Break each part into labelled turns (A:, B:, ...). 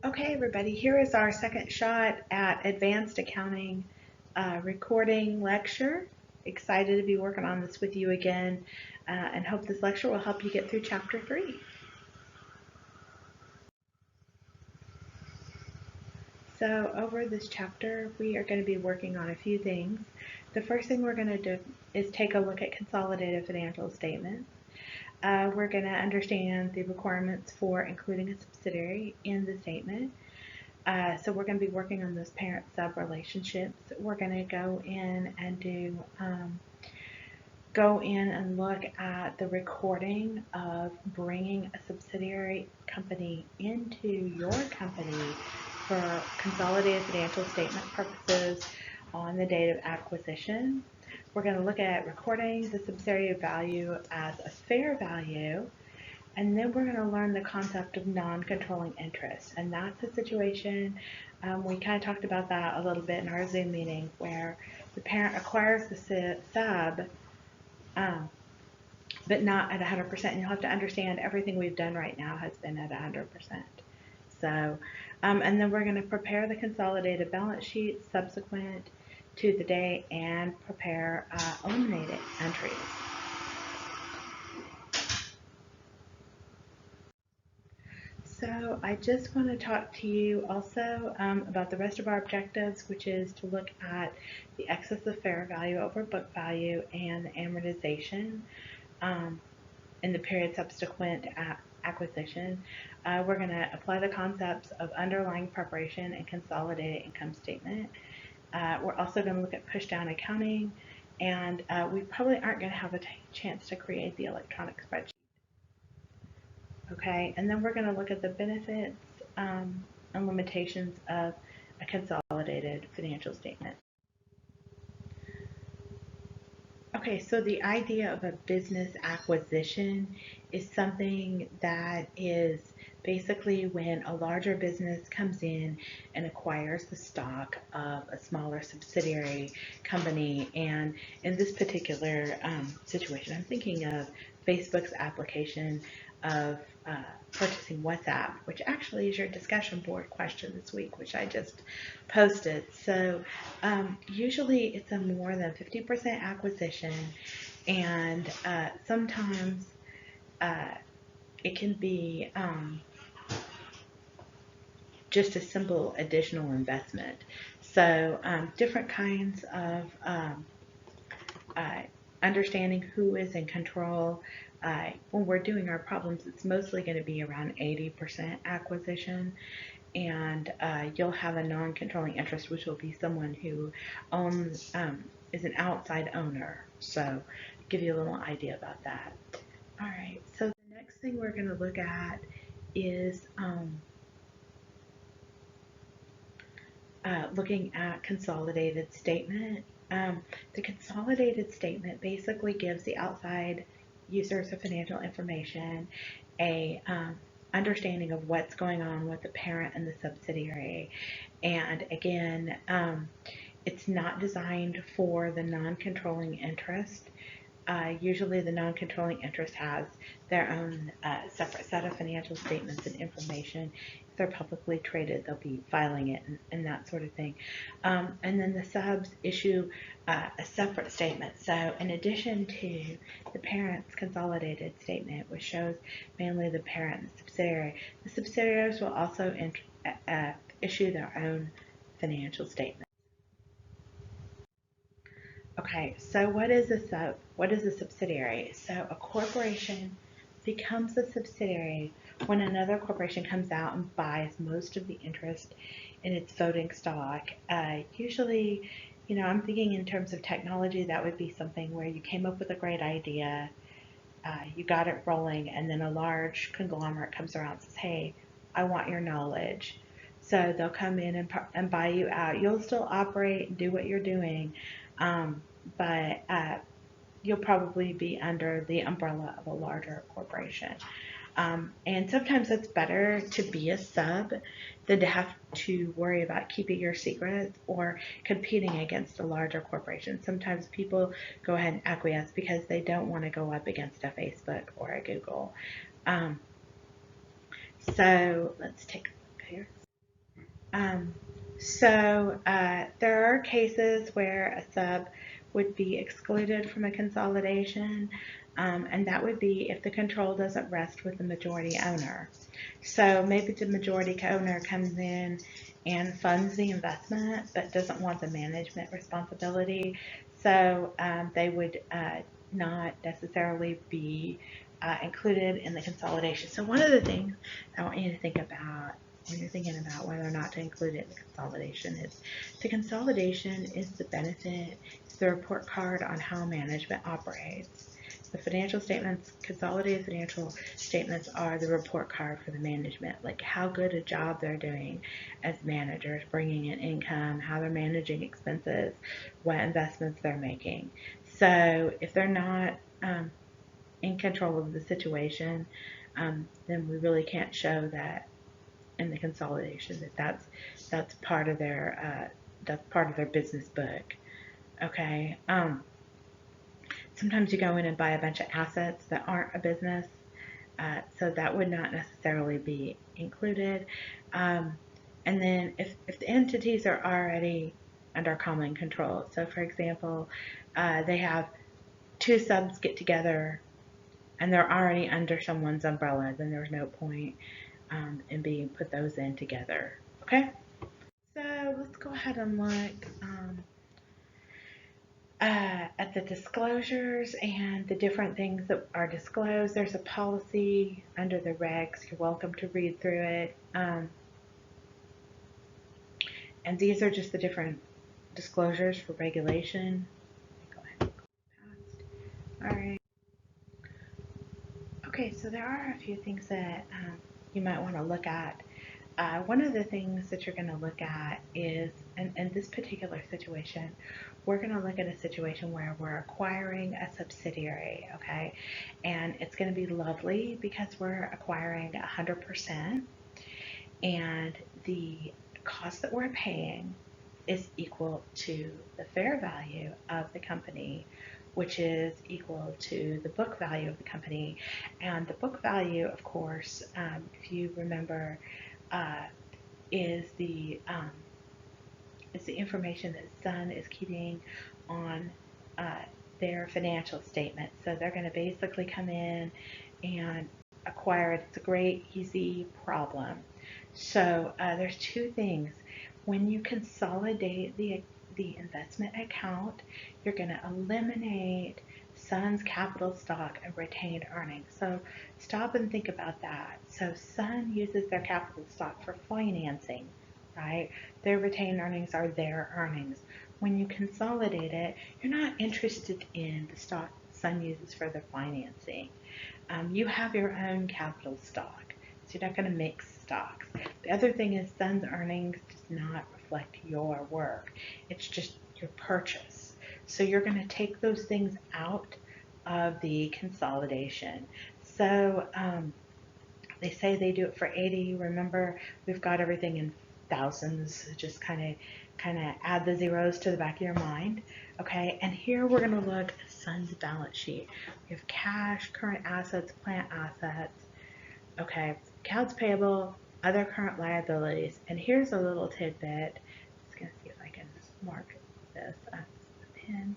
A: Okay, everybody, here is our second shot at advanced accounting recording lecture. Excited to be working on this with you again and hope this lecture will help you get through chapter 3. So over this chapter, we are going to be working on a few things. The first thing we're going to do is take a look at consolidated financial statements. We're going to understand the requirements for including a subsidiary in the statement. So we're going to be working on those parent-sub relationships. We're going to go in and look at the recording of bringing a subsidiary company into your company for consolidated financial statement purposes on the date of acquisition. We're going to look at recording the subsidiary value as a fair value. And then we're going to learn the concept of non-controlling interest. And that's a situation, we kind of talked about that a little bit in our Zoom meeting, where the parent acquires the sub, but not at 100%. And you'll have to understand everything we've done right now has been at 100%. So, and then we're going to prepare the consolidated balance sheet subsequent to the date and prepare eliminated entries. So I just want to talk to you also about the rest of our objectives, which is to look at the excess of fair value over book value and the amortization in the period subsequent to acquisition. We're going to apply the concepts of underlying preparation and consolidated income statement. We're also going to look at push-down accounting, and we probably aren't going to have a chance to create the electronic spreadsheet. Okay, and then we're going to look at the benefits and limitations of a consolidated financial statement. Okay, so the idea of a business acquisition is something that is basically when a larger business comes in and acquires the stock of a smaller subsidiary company. And in this particular situation, I'm thinking of Facebook's application of purchasing WhatsApp, which actually is your discussion board question this week, which I just posted. So usually it's a more than 50% acquisition, and sometimes it can be just a simple additional investment. So different kinds of understanding who is in control. When we're doing our problems, it's mostly going to be around 80% acquisition, and you'll have a non-controlling interest, which will be someone who owns, is an outside owner. So give you a little idea about that. All right, so the next thing we're going to look at is looking at consolidated statement. The consolidated statement basically gives the outside users of financial information a understanding of what's going on with the parent and the subsidiary. And again, it's not designed for the non-controlling interest. Usually the non-controlling interest has their own separate set of financial statements and information. If they're publicly traded, they'll be filing it and that sort of thing. And then the subs issue a separate statement. So in addition to the parent's consolidated statement, which shows mainly the parent and the subsidiaries will also issue their own financial statement. Okay, so what is a subsidiary? So a corporation becomes a subsidiary when another corporation comes out and buys most of the interest in its voting stock. Usually, I'm thinking in terms of technology, that would be something where you came up with a great idea, you got it rolling, and then a large conglomerate comes around and says, hey, I want your knowledge. So they'll come in and buy you out. You'll still operate and do what you're doing, but you'll probably be under the umbrella of a larger corporation. And sometimes it's better to be a sub than to have to worry about keeping your secrets or competing against a larger corporation. Sometimes people go ahead and acquiesce because they don't want to go up against a Facebook or a Google. So let's take a look here. Um, there are cases where a sub would be excluded from a consolidation, and that would be if the control doesn't rest with the majority owner. So maybe the majority owner comes in and funds the investment but doesn't want the management responsibility. So they would not necessarily be included in the consolidation. So one of the things I want you to think about when you're thinking about whether or not to include it in the consolidation is the consolidation is the benefit, it's the report card on how management operates. The financial statements, consolidated financial statements are the report card for the management, like how good a job they're doing as managers, bringing in income, how they're managing expenses, what investments they're making. So if they're not in control of the situation, then we really can't show that in the consolidation that's part of their business book. Okay. Sometimes you go in and buy a bunch of assets that aren't a business, so that would not necessarily be included. Um, and then if the entities are already under common control, so for example, they have two subs get together and they're already under someone's umbrella, then there's no point in being put those in together. Okay, so let's go ahead and look at the disclosures and the different things that are disclosed. There's a policy under the regs. You're welcome to read through it. And these are just the different disclosures for regulation. Go ahead and go past. All right. Okay, so there are a few things that you might want to look at. One of the things that you're going to look at is, in this particular situation, we're going to look at a situation where we're acquiring a subsidiary, okay? And it's going to be lovely because we're acquiring 100%, and the cost that we're paying is equal to the fair value of the company, which is equal to the book value of the company. And the book value, of course, if you remember, uh, is the um, is the information that Sun is keeping on uh, their financial statement. So they're going to basically come in and acquire it. It's a great, easy problem. So there's two things. When you consolidate the investment account, you're going to eliminate Sun's capital stock and retained earnings. So stop and think about that. So Sun uses their capital stock for financing, right? Their retained earnings are their earnings. When you consolidate it, you're not interested in the stock Sun uses for their financing. You have your own capital stock, so you're not going to mix stocks. The other thing is Sun's earnings does not reflect your work. It's just your purchase. So you're going to take those things out of the consolidation. So they say they do it for 80. Remember, we've got everything in thousands. Just kind of add the zeros to the back of your mind. Okay, and here we're going to look at Sun's balance sheet. We have cash, current assets, plant assets. Okay, accounts payable, other current liabilities. And here's a little tidbit. I'm just going to see if I can mark this up with a pen.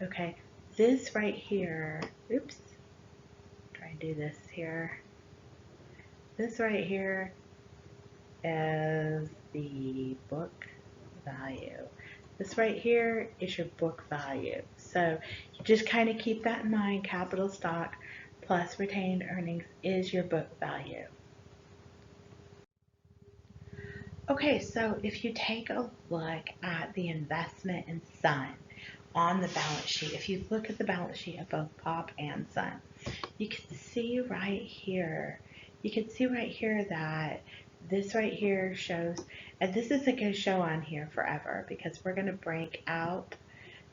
A: Okay, this right here, oops, try and do this here. This right here is the book value. This right here is your book value. So you just kind of keep that in mind. Capital stock plus retained earnings is your book value. Okay, so if you take a look at the investment in Sun on the balance sheet, if you look at the balance sheet of both Pop and Sun, you can see right here, that this right here shows, and this isn't going to show on here forever because we're going to break out,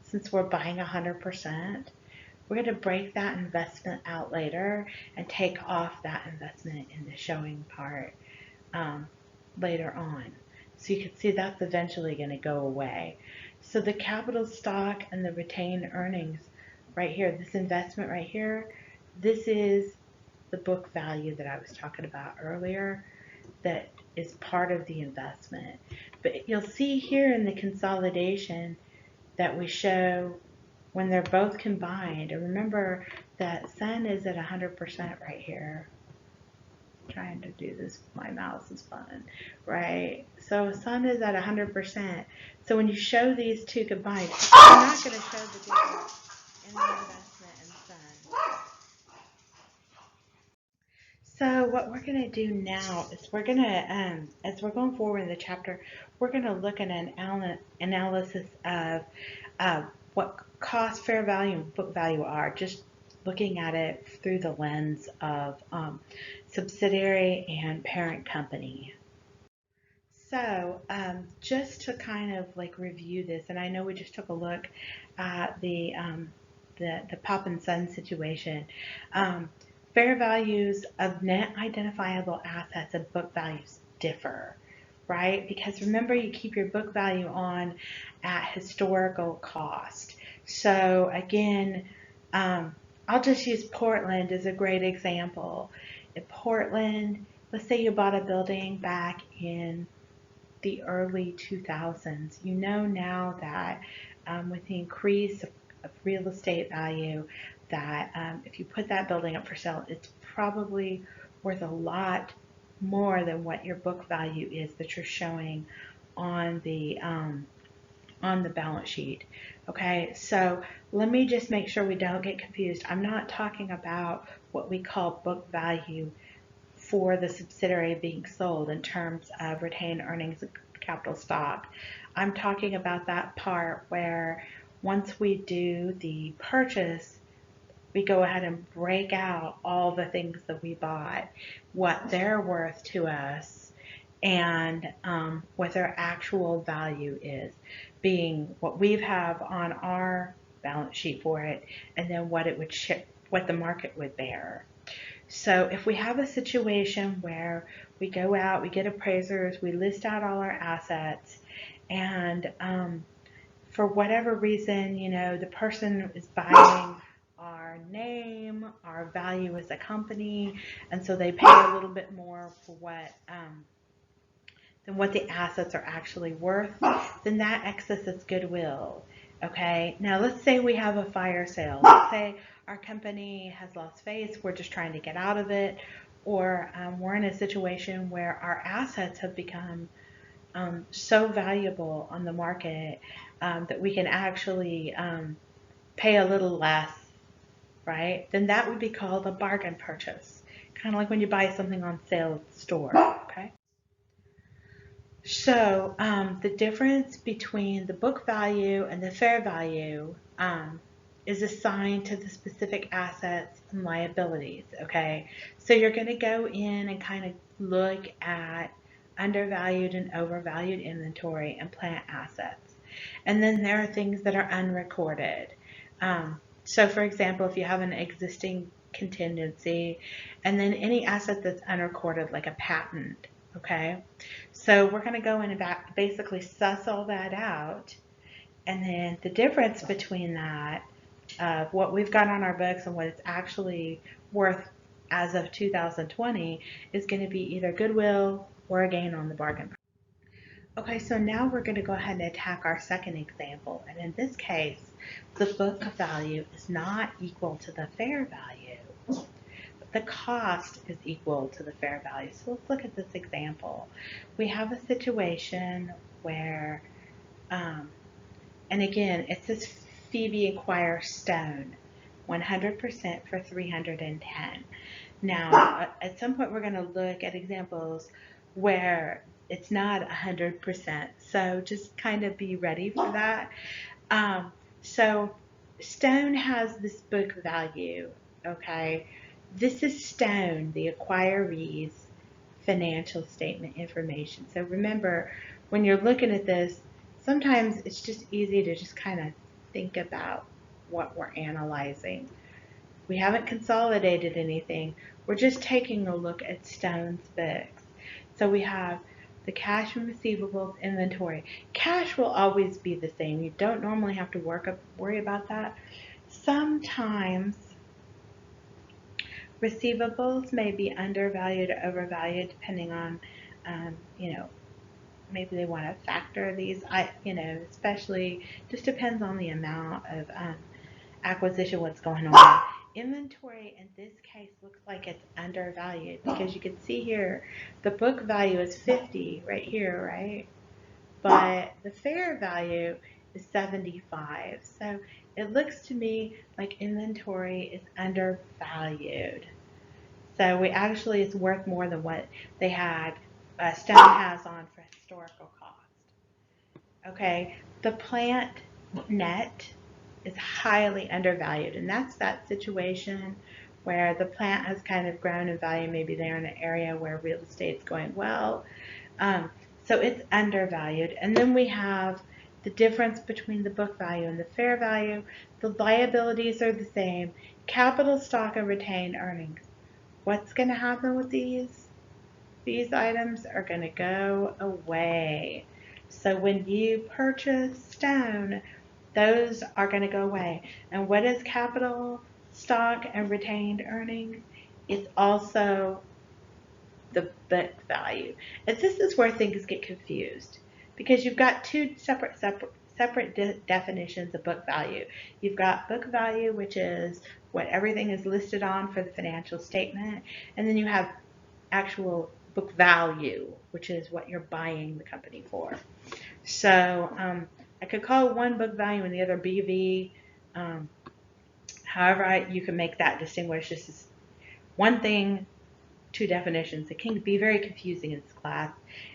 A: since we're buying 100%, we're going to break that investment out later and take off that investment in the showing part um, later on. So you can see that's eventually going to go away. So the capital stock and the retained earnings right here, this investment right here, this is the book value that I was talking about earlier, that is part of the investment. But you'll see here in the consolidation that we show when they're both combined. And remember that Sun is at 100% right here. Trying to do this, my mouse is fun, right? So Sun is at 100%. So when you show these two combined, you're not going to show the difference in the investment in Sun. So what we're going to do now is we're going to, as we're going forward in the chapter, we're going to look at an analysis of what cost, fair value, and book value are, just looking at it through the lens of subsidiary and parent company. So just to kind of like review this, and I know we just took a look at the Pop and Sun situation. Fair values of net identifiable assets and book values differ, right? Because remember, you keep your book value on at historical cost. So again, I'll just use Portland as a great example. In Portland, let's say you bought a building back in the early 2000s. You know now that with the increase of real estate value, that if you put that building up for sale, it's probably worth a lot more than what your book value is that you're showing on the balance sheet. Okay, so let me just make sure we don't get confused. I'm not talking about what we call book value for the subsidiary being sold in terms of retained earnings and capital stock. I'm talking about that part where once we do the purchase, we go ahead and break out all the things that we bought, what they're worth to us, and what their actual value is, being what we have on our balance sheet for it, and then what it would ship, what the market would bear. So if we have a situation where we go out, we get appraisers, we list out all our assets, and for whatever reason, you know, the person is buying our name, our value as a company, and so they pay a little bit more for what than what the assets are actually worth, then that excess is goodwill. Okay, now let's say we have a fire sale. Let's say our company has lost face, we're just trying to get out of it, or we're in a situation where our assets have become so valuable on the market that we can actually pay a little less, right? Then that would be called a bargain purchase, kind of like when you buy something on sale at the store, okay? So the difference between the book value and the fair value is assigned to the specific assets and liabilities, okay? So you're going to go in and kind of look at undervalued and overvalued inventory and plant assets. And then there are things that are unrecorded. So for example, if you have an existing contingency and then any asset that's unrecorded, like a patent, okay? So we're going to go in and basically suss all that out, and then the difference between that, what we've got on our books and what it's actually worth as of 2020 is going to be either goodwill or a gain on the bargain. Okay, so now we're going to go ahead and attack our second example, and in this case, the book value is not equal to the fair value. The cost is equal to the fair value. So let's look at this example. We have a situation where, and again, it says Phoebe acquires stone, 100% for $310. Now, at some point, we're going to look at examples where it's not 100%. So just kind of be ready for that. So stone has this book value, okay? This is Stone, the acquiree's financial statement information. So remember, when you're looking at this, sometimes it's just easy to just kind of think about what we're analyzing. We haven't consolidated anything. We're just taking a look at Stone's books. So we have the cash and receivables inventory. Cash will always be the same. You don't normally have to worry about that. Sometimes receivables may be undervalued or overvalued depending on you know, maybe they want to factor these, especially just depends on the amount of acquisition, what's going on. Inventory in this case looks like it's undervalued because you can see here the book value is 50 right here, right? But the fair value is 75. So it looks to me like inventory is undervalued. So we actually, it's worth more than what they had, Stone has on for historical cost. Okay, the plant net is highly undervalued, and that's that situation where the plant has kind of grown in value. Maybe they're in an area where real estate's going well. So it's undervalued. And then we have the difference between the book value and the fair value. The liabilities are the same. Capital stock and retained earnings. What's going to happen with these? These items are going to go away. So when you purchase stone, those are going to go away. And what is capital stock and retained earnings? It's also the book value. And this is where things get confused because you've got two separate definitions of book value. You've got book value, which is what everything is listed on for the financial statement, and then you have actual book value, which is what you're buying the company for. So I could call one book value and the other BV. However, you can make that distinguish. This is one thing, two definitions. It can be very confusing in this class,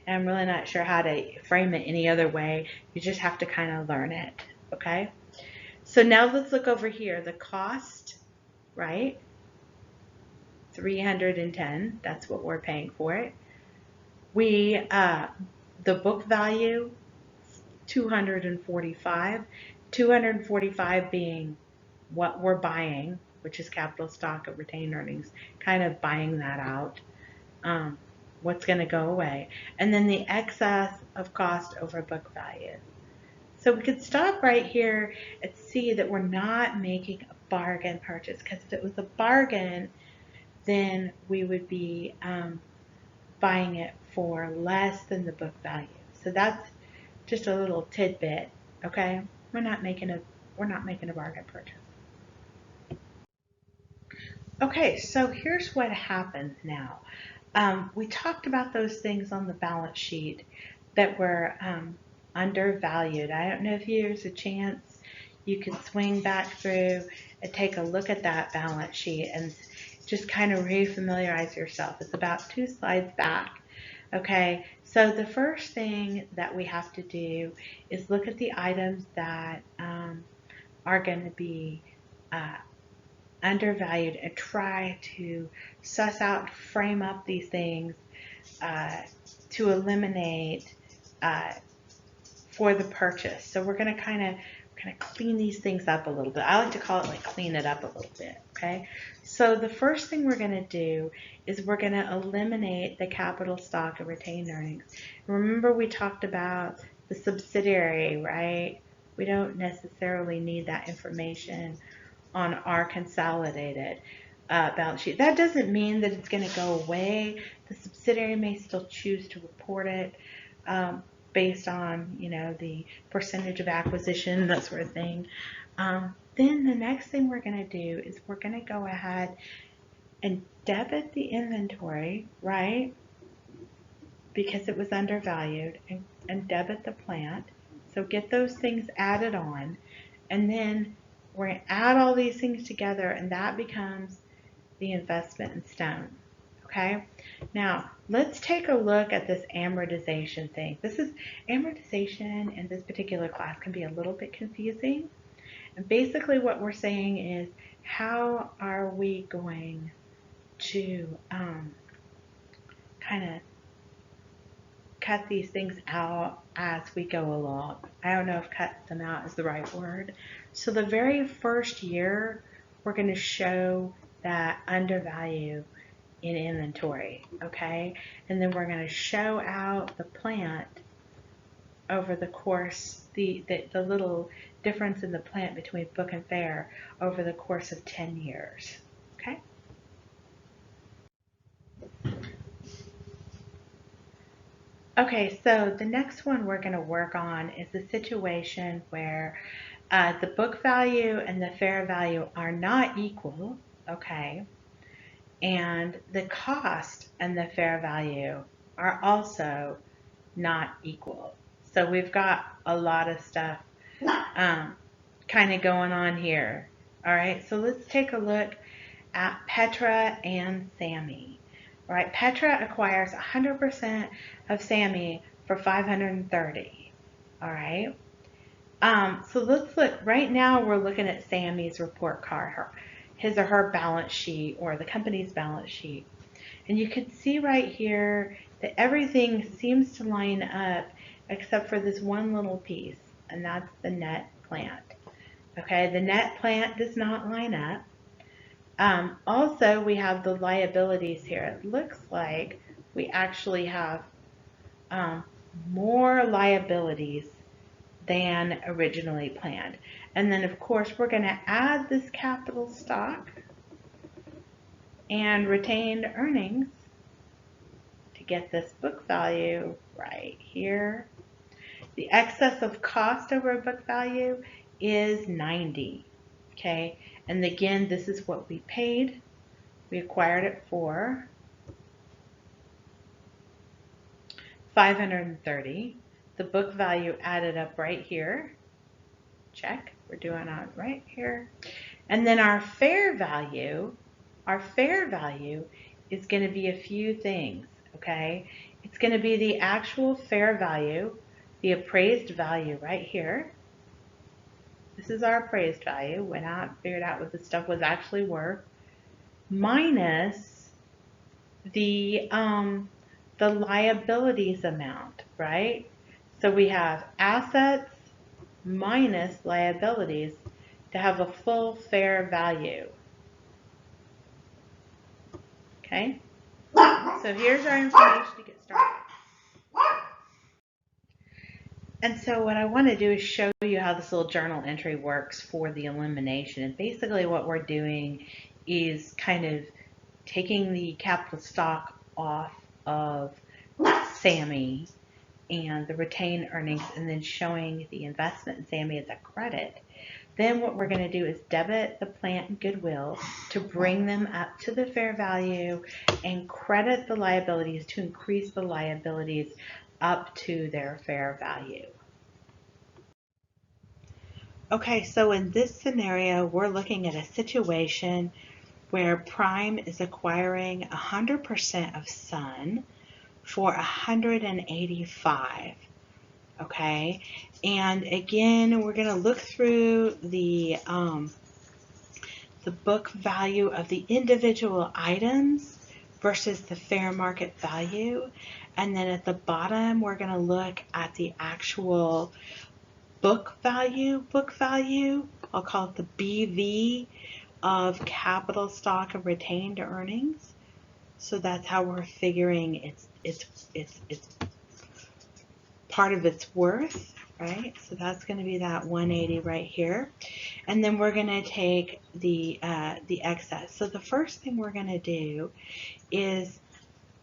A: and I'm really not sure how to frame it any other way. You just have to kind of learn it, okay? So now let's look over here. The cost, right? 310, that's what we're paying for it. The book value, 245. 245 being what we're buying, which is capital stock of retained earnings, kind of buying that out. What's going to go away. And then the excess of cost over book value. So we could stop right here and see that we're not making a bargain purchase, because if it was a bargain, then we would be buying it for less than the book value. So that's just a little tidbit, okay? We're not making a bargain purchase. Okay, so here's what happens now. We talked about those things on the balance sheet that were undervalued. I don't know if there's a chance you could swing back through and take a look at that balance sheet and just kind of refamiliarize yourself. It's about 2 slides back. Okay, so the first thing that we have to do is look at the items that are going to be undervalued and try to suss out, frame up these things to eliminate for the purchase. So we're going to kind of clean these things up a little bit. I like to call it like clean it up a little bit, okay? So the first thing we're going to do is we're going to eliminate the capital stock and retained earnings. Remember we talked about the subsidiary, right? We don't necessarily need that information on our consolidated balance sheet. That doesn't mean that it's going to go away. The subsidiary may still choose to report it based on, the percentage of acquisition, that sort of thing. Then the next thing we're going to do is we're going to go ahead and debit the inventory, right? Because it was undervalued, and debit the plant. So get those things added on, and then we're going to add all these things together, and that becomes the investment in stone. Okay, now let's take a look at this amortization thing. This is amortization in this particular class can be a little bit confusing. And basically what we're saying is, how are we going to kind of cut these things out as we go along? I don't know if cut them out is the right word. So the very first year, we're going to show that undervalue in inventory, okay? And then we're going to show out the plant over the course, the little difference in the plant between book and fair over the course of 10 years, okay? Okay, so the next one we're going to work on is a situation where the book value and the fair value are not equal, okay, and the cost and the fair value are also not equal. So we've got a lot of stuff kind of going on here. All right, so let's take a look at Petra and Sammy. All right, Petra acquires 100% of Sammy for 530. All right. So let's look. Right now, we're looking at Sammy's report card, his or her balance sheet, or the company's balance sheet. And you can see right here that everything seems to line up except for this one little piece, and that's the net plant. Okay, the net plant does not line up. Also, we have the liabilities here. It looks like we actually have um, more liabilities than originally planned. And then, of course, we're going to add this capital stock and retained earnings to get this book value right here. The excess of cost over book value is 90. Okay, and again, this is what we paid. We acquired it for 530. The book value added up right here. Check. We're doing it right here. And then our fair value is going to be a few things, okay? It's going to be the actual fair value, the appraised value right here. This is our appraised value. Went out, figured out what the stuff was actually worth, minus the liabilities amount, right? So we have assets minus liabilities to have a full fair value. Okay? So here's our information to get started. And so what I want to do is show you how this little journal entry works for the elimination. And basically what we're doing is kind of taking the capital stock off of Sammy and the retained earnings and then showing the investment in Sammy as a credit. Then what we're going to do is debit the plant and goodwill to bring them up to the fair value and credit the liabilities to increase the liabilities up to their fair value. Okay, so in this scenario, we're looking at a situation where Prime is acquiring 100% of Sun for 185. Okay, and again, we're going to look through the book value of the individual items versus the fair market value. And then at the bottom, we're going to look at the actual book value. I'll call it the BV of capital stock and retained earnings. So that's how we're figuring it's part of its worth, right? So that's going to be that 180 right here. And then we're going to take the excess. So the first thing we're going to do is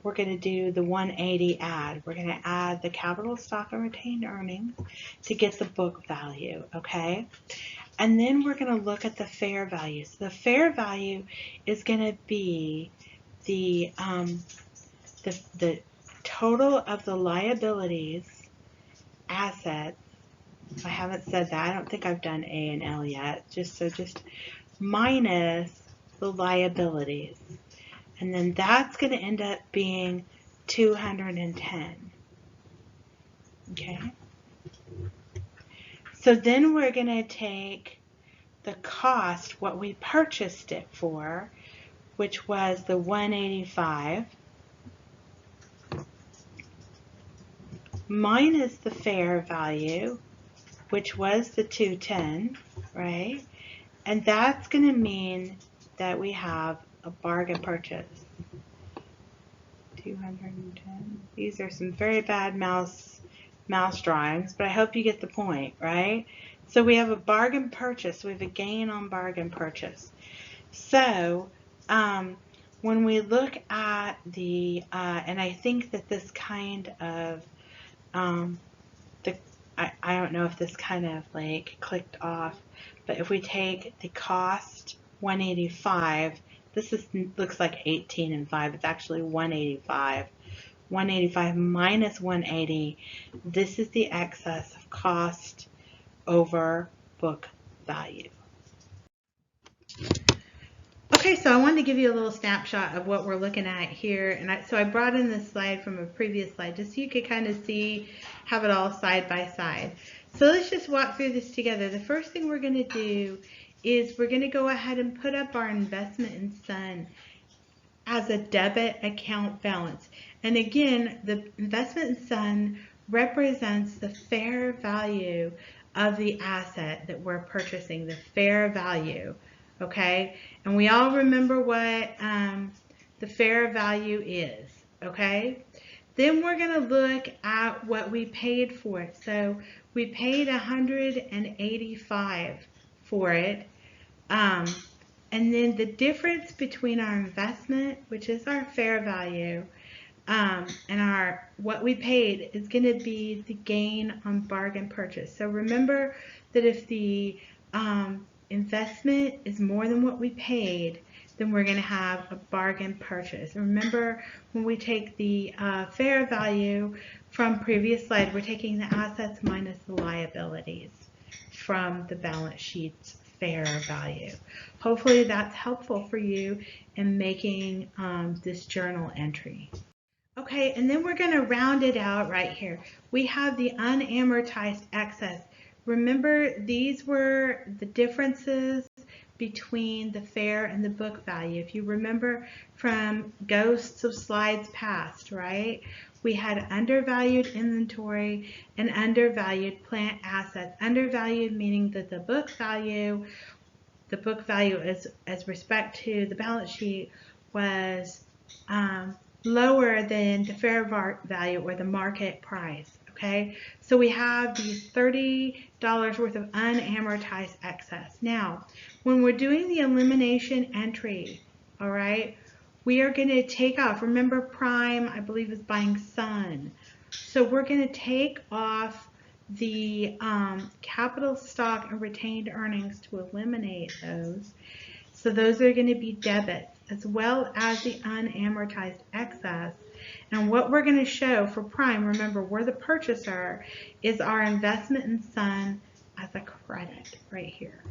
A: we're going to do the 180 add. We're going to add the capital stock and retained earnings to get the book value, okay? And then we're going to look at the fair value. So the fair value is going to be the total of the liabilities, assets. I haven't said that. I don't think I've done A and L yet. Just minus the liabilities. And then that's going to end up being 210. Okay. So then we're going to take the cost, what we purchased it for, which was the 185, minus the fair value, which was the 210, right? And that's going to mean that we have a bargain purchase. 210. These are some very bad mouse drawings, but I hope you get the point, right? So we have a bargain purchase. We have a gain on bargain purchase. So when we look at the, and I think that this kind of the, I don't know if this kind of like clicked off, but if we take the cost 185, looks like 18 and 5. It's actually 185. 185 minus 180. This is the excess of cost over book value. Okay, so I wanted to give you a little snapshot of what we're looking at here. And so I brought in this slide from a previous slide just so you could kind of see, have it all side by side. So let's just walk through this together. The first thing we're going to do is we're going to go ahead and put up our investment in Sun as a debit account balance. And again, the investment in Sun represents the fair value of the asset that we're purchasing, the fair value. Okay, and we all remember what the fair value is. Okay, then we're going to look at what we paid for it. So we paid $185 for it, and then the difference between our investment, which is our fair value, and what we paid is going to be the gain on bargain purchase. So remember that if the investment is more than what we paid, then we're going to have a bargain purchase. And remember, when we take the fair value from previous slide, we're taking the assets minus the liabilities from the balance sheet's fair value. Hopefully that's helpful for you in making this journal entry. Okay, and then we're going to round it out right here. We have the unamortized excess. Remember, these were the differences between the fair and the book value. If you remember from ghosts of slides past, right? We had undervalued inventory and undervalued plant assets. Undervalued meaning that the book value as respect to the balance sheet was lower than the fair value or the market price. Okay, so we have these $30 worth of unamortized excess. Now, when we're doing the elimination entry, all right, we are going to take off. Remember, Prime, I believe, is buying Sun. So we're going to take off the capital stock and retained earnings to eliminate those. So those are going to be debits, as well as the unamortized excess. And what we're going to show for Prime, remember, we're the purchaser, is our investment in Sun as a credit right here.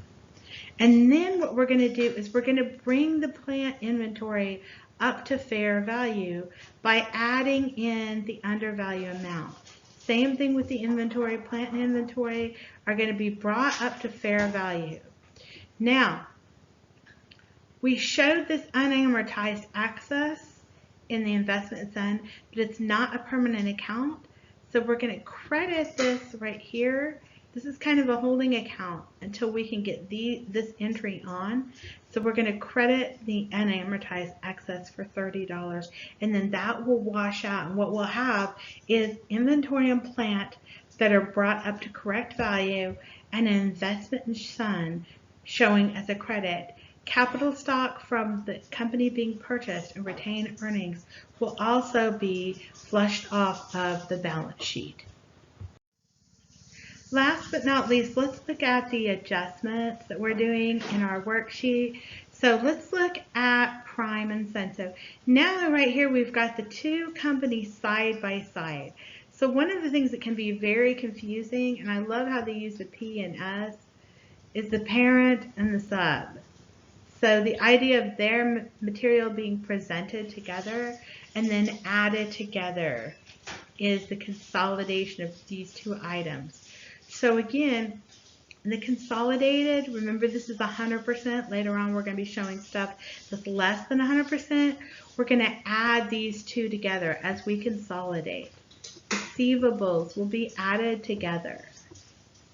A: And then what we're going to do is we're going to bring the plant inventory up to fair value by adding in the undervalue amount. Same thing with the inventory. Plant and inventory are going to be brought up to fair value. Now, we showed this unamortized excess in the investment in Sun, but it's not a permanent account. So we're going to credit this right here. This is kind of a holding account until we can get this entry on. So we're going to credit the unamortized excess for $30, and then that will wash out. And what we'll have is inventory and plant that are brought up to correct value and an investment in Sun showing as a credit. Capital stock from the company being purchased and retained earnings will also be flushed off of the balance sheet. Last but not least, let's look at the adjustments that we're doing in our worksheet. So let's look at Prime and Sun. So now right here we've got the two companies side by side. So one of the things that can be very confusing, and I love how they use the P and S, is the parent and the sub. So the idea of their material being presented together and then added together is the consolidation of these two items. So again, the consolidated, remember this is 100%. Later on we're going to be showing stuff that's less than 100%. We're going to add these two together as we consolidate. Receivables will be added together.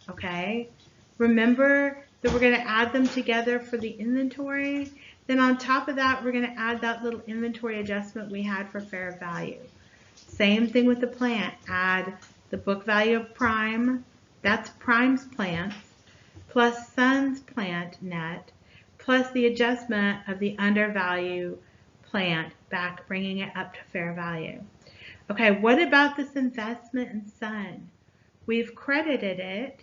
A: Okay? Remember that we're going to add them together for the inventory. Then on top of that, we're going to add that little inventory adjustment we had for fair value. Same thing with the plant. Add the book value of Prime, that's Prime's plants, plus Sun's plant net, plus the adjustment of the undervalue plant back, bringing it up to fair value. Okay, what about this investment in Sun? We've credited it,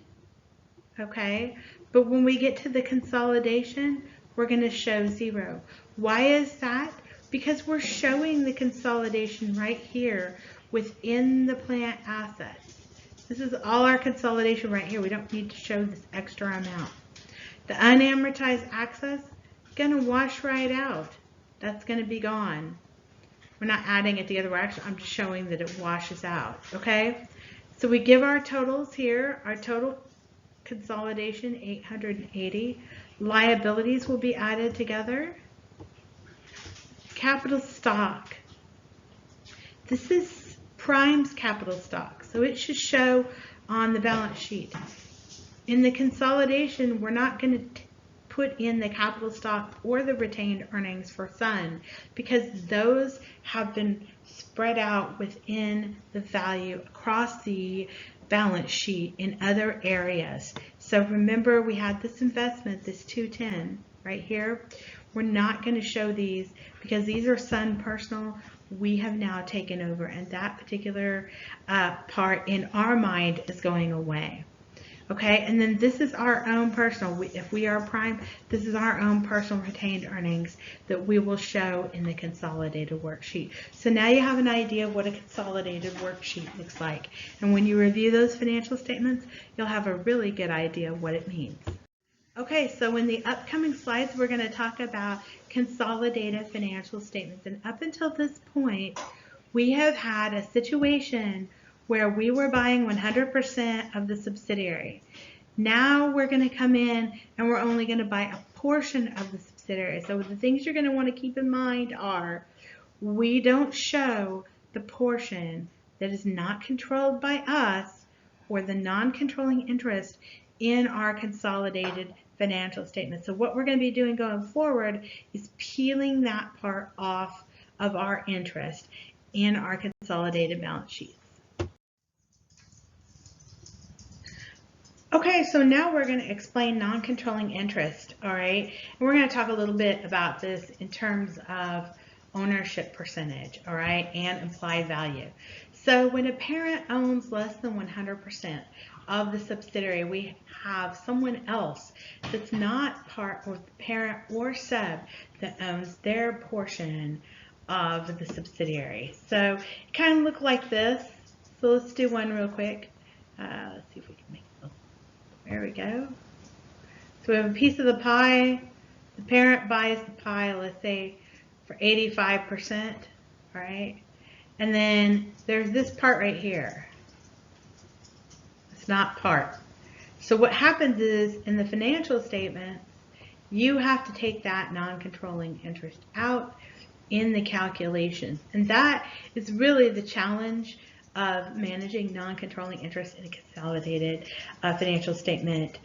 A: okay? But when we get to the consolidation, we're going to show 0. Why is that? Because we're showing the consolidation right here within the plant assets. This is all our consolidation right here. We don't need to show this extra amount. The unamortized access is going to wash right out. That's going to be gone. We're not adding it together. I'm just showing that it washes out, okay? So we give our totals here. Our total consolidation, 880. Liabilities will be added together. Capital stock. This is Prime's capital stock, so it should show on the balance sheet. In the consolidation, we're not going to put in the capital stock or the retained earnings for Sun because those have been spread out within the value across the balance sheet in other areas. So remember, we had this investment, this 210 right here. We're not going to show these because these are Sun personal. We have now taken over, and that particular part in our mind is going away. Okay, and then this is our own personal, if we are Prime, this is our own personal retained earnings that we will show in the consolidated worksheet. So now you have an idea of what a consolidated worksheet looks like. And when you review those financial statements, you'll have a really good idea of what it means. Okay, so in the upcoming slides, we're going to talk about consolidated financial statements. And up until this point, we have had a situation where we were buying 100% of the subsidiary. Now we're going to come in and we're only going to buy a portion of the subsidiary. So the things you're going to want to keep in mind are we don't show the portion that is not controlled by us or the non-controlling interest in our consolidated financial statement. So what we're going to be doing going forward is peeling that part off of our interest in our consolidated balance sheets. Okay, so now we're going to explain non-controlling interest, all right? And we're going to talk a little bit about this in terms of ownership percentage, all right, and implied value. So when a parent owns less than 100% of the subsidiary, we have someone else that's not part of the parent or sub that owns their portion of the subsidiary. So it kind of look like this. So let's do one real quick. Let's see if we can make it. There we go. So we have a piece of the pie. The parent buys the pie, let's say, for 85%, all right? And then there's this part right here. It's not part. So what happens is, in the financial statement, you have to take that non-controlling interest out in the calculations. And that is really the challenge of managing non-controlling interest in a consolidated financial statement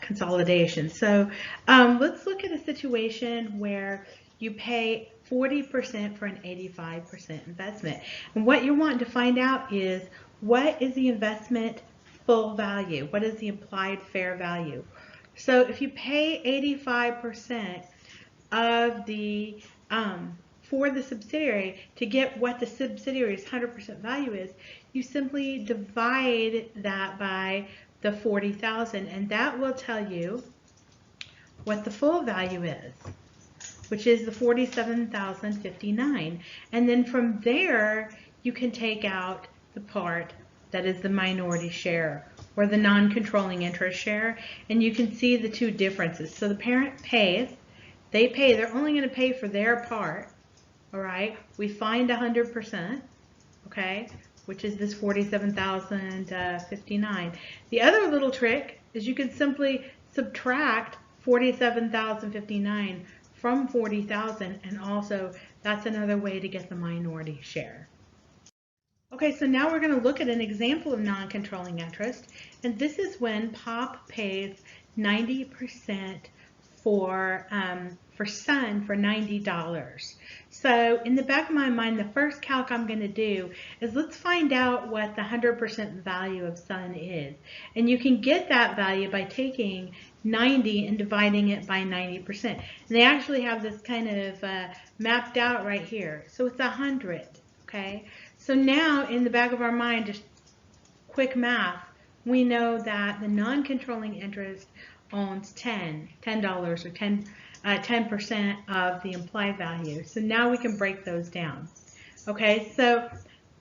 A: consolidation. So let's look at a situation where you pay 40% for an 85% investment. And what you're wanting to find out is, what is the investment full value? What is the implied fair value? So if you pay 85% of the for the subsidiary, to get what the subsidiary's 100% value is, you simply divide that by the 40,000, and that will tell you what the full value is, which is the 47,059. And then from there, you can take out the part that is the minority share or the non-controlling interest share, and you can see the two differences. So the parent pays, they're only going to pay for their part. All right, we find 100%, okay, which is this 47,059. The other little trick is you can simply subtract 47,059 from 40,000, and also that's another way to get the minority share. Okay, so now we're going to look at an example of non-controlling interest, and this is when Pop pays 90% for Sun for $90. So in the back of my mind, the first calc I'm going to do is, let's find out what the 100% value of Sun is. And you can get that value by taking 90 and dividing it by 90%. And they actually have this kind of mapped out right here. So it's 100, okay? So now in the back of our mind, just quick math, we know that the non-controlling interest owns $10 or 10% of the implied value. So now we can break those down. Okay, so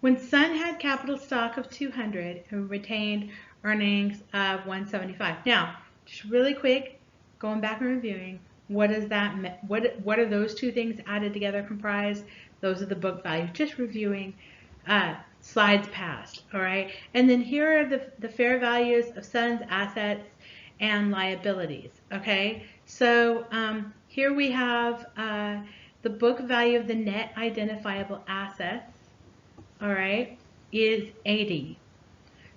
A: when Sun had capital stock of 200 and retained earnings of 175. Now, just really quick, going back and reviewing, what does that what are those two things added together comprise? Those are the book values. Just reviewing slides past, all right? And then here are the fair values of Sun's assets and liabilities, okay? So here we have the book value of the net identifiable assets, all right, is 80.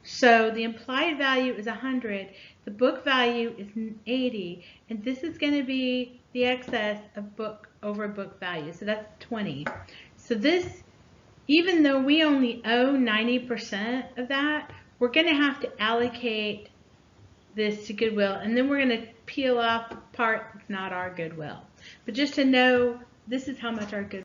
A: So the implied value is 100, the book value is 80, and this is going to be the excess of book over book value, so that's 20. So this, even though we only owe 90% of that, we're going to have to allocate this to goodwill, and then we're going to peel off the part that's not our goodwill. But just to know, this is how much our goodwill.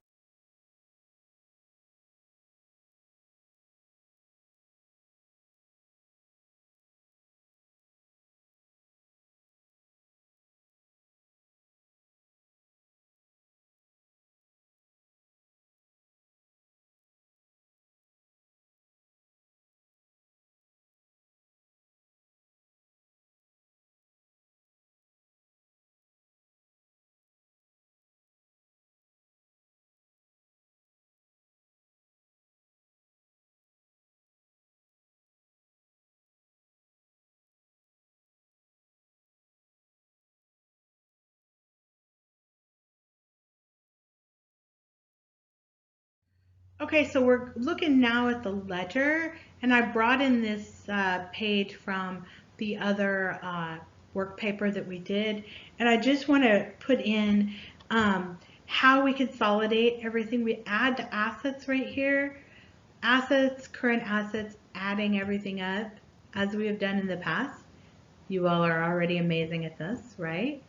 A: Okay, so we're looking now at the ledger, and I brought in this page from the other work paper that we did, and I just want to put in how we consolidate everything. We add the assets right here, assets, current assets, adding everything up as we have done in the past. You all are already amazing at this, right?